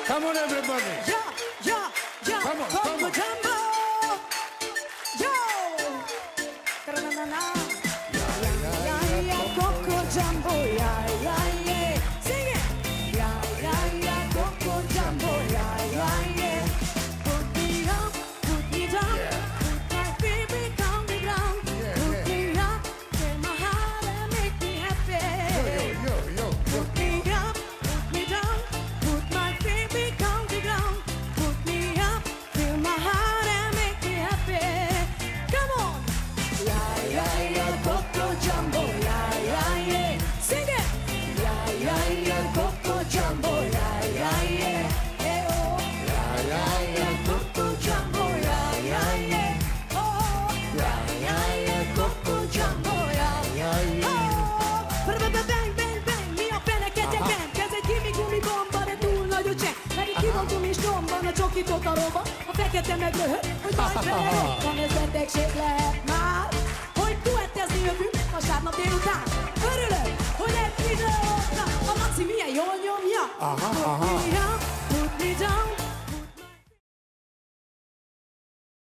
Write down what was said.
Come on, everybody. Yeah. Come on, come on. Jumbo. Yo. Na-na-na-na. Yeah, Coco Jumbo. Yeah. Sing it. Yeah, Coco Jumbo. Yeah. Put me up, put me down. Put my baby down the ground. Put me up, fill my heart and make me happy. Yo. Put me up, put me down. Put my baby down the ground. Put me up, fill my heart and make me happy. Come on. Yeah, Coco Jumbo. Yeah. Sing it. Yeah, Coco Jumbo. Yeah. Hey, oh. Yeah, Coco Jumbo. Yeah. Oh. Yeah, Coco Jumbo. Yeah. Oh. Bang, mi a fene kegyeken. Kezd egy gumi bomba, de túl nagy a csekk. Meg egy kivontom és nyomban a csokit a roba. A fekete meg röhög, hogy majd van ez betegség lehet már. Hogy duettezni jövünk vasárnap délután. Örülök, hogy egy videóknak a Laci milyen jól nyomja. Aha.